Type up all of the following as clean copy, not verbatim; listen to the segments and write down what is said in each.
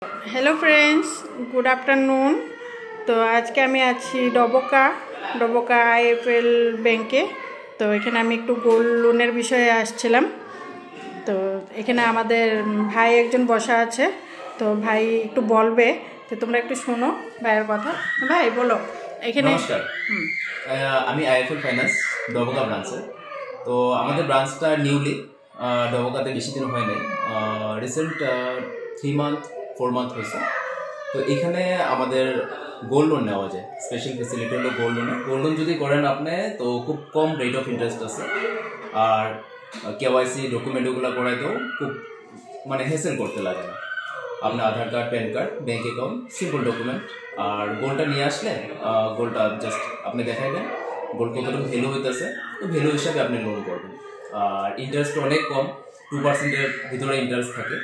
Hello friends, good afternoon. तो आज के आमी आछि डबका आईएफएल बैंके। तो एखाने आमी एकटू गोल्ड लोनेर विषये आसछिलाम। तो एखाने आमादेर भाई एकजन बसा आछे। तो भाई एकटू बोलबे, तो तोमरा एकटू शोनो भाइयेर कथा। भाई बोलो एखाने। नमस्कार, आमी आईएफएल फाइनान्स डबका ब्रांचे। तो आमादेर ब्रांचटा निउली डबकाते बेशी दिन हय नाई, रिसेंट 3 मान्थ 4 मान्थ হয়েছে। তো এখানে আমাদের গোল্ড লোন নেওয়া যায়। স্পেশাল ফ্যাসিলিটি হলো গোল্ড লোন। গোল্ড লোন যদি করেন আপনি তো খুব কম রেট অফ ইন্টারেস্ট আছে, আর কেওয়াইসি ডকুমেন্টগুলো করাইতেও খুব মানে হেসেল করতে লাগে না। আপনার Aadhaar card, PAN card, bank account, simple document. আর গোল্ডটা নিয়ে আসলে গোল্ডটা জাস্ট আপনি দেখাইবেন গোল্ড কতটুকু ভ্যালু হইতেছে, তো ভ্যালু হিসাবে আপনি লোন করবেন। আর ইন্টারেস্ট অনেক কম, 2%-এর ভিতরে ইন্টারেস্ট থাকে,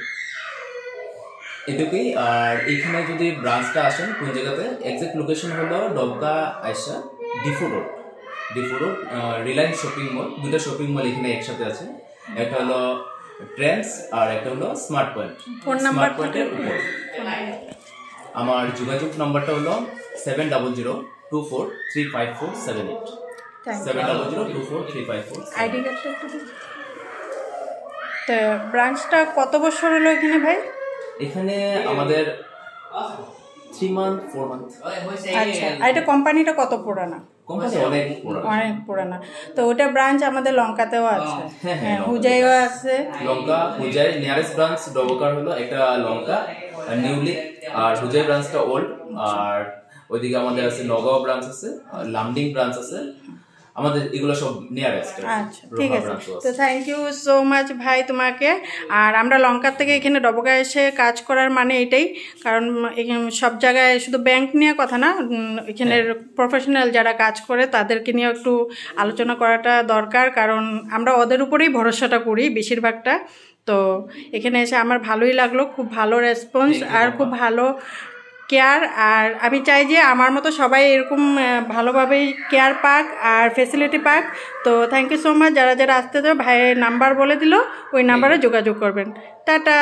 এটুকুই। আর এইখানে যদি ব্রাঞ্চটা আসেন কোন জায়গাতে, এক্সাক্ট লোকেশন হলো ডবকা আয়সা ডিফো রোড রিলায়েন্স শপিং মল। দুটো শপিং মল এখানে একসাথে আছে, একটা হলো ট্রেন্ডস আর একটা হলো স্মার্ট পয়েন্ট। ফোন নাম্বার পয়েন্টের উপর আমার যোগাযোগ নাম্বারটা হলো 7002435478 70024354। আইডি কার্ডটা একটু দিন। তো ব্রাঞ্চটা কত বছর হলো এখানে ভাই? এখানে আমাদের 3 মান্থ 4 মান্থ। আচ্ছা, আর এটা কোম্পানিটা কত পুরানা? কোম্পানি অনেক পুরানা। তো ওটা ব্রাঞ্চ আমাদের লঙ্কাতেও আছে, হ্যাঁ, হুজাইও আছে। লঙ্কা হুজাই নিয়ারেস্ট ব্রাঞ্চ ডবকার হলো একটা লঙ্কা নিউলি, আর হুজাই ব্রাঞ্চটা ওল্ড। আর ওইদিকে আমাদের আছে নগাঁও ব্রাঞ্চ আছে, লামডিং ব্রাঞ্চ আছে, আমাদের এগুলো সব নিয়ারেস্ট। আচ্ছা, ঠিক আছে। তো থ্যাংক ইউ সো মাচ ভাই তোমাকে। আর আমরা লঙ্কার থেকে এখানে ডবকায় এসে কাজ করার মানে এটাই, কারণ সব জায়গায় শুধু ব্যাংক নিয়ে কথা না, এখানের প্রফেশনাল যারা কাজ করে তাদেরকে নিয়ে একটু আলোচনা করাটা দরকার, কারণ আমরা ওদের উপরেই ভরসাটা করি বেশিরভাগটা। তো এখানে এসে আমার ভালোই লাগলো, খুব ভালো রেসপন্স আর খুব ভালো কেয়ার। আর আমি চাই যে আমার মতো সবাই এরকম ভালোভাবেই কেয়ার পাক আর ফেসিলিটি পাক। তো থ্যাংক ইউ সো মাচ। যারা যারা আসতে চাও, ভাইয়ের নাম্বার বলে দিল, ওই নাম্বারে যোগাযোগ করবেন। টাটা।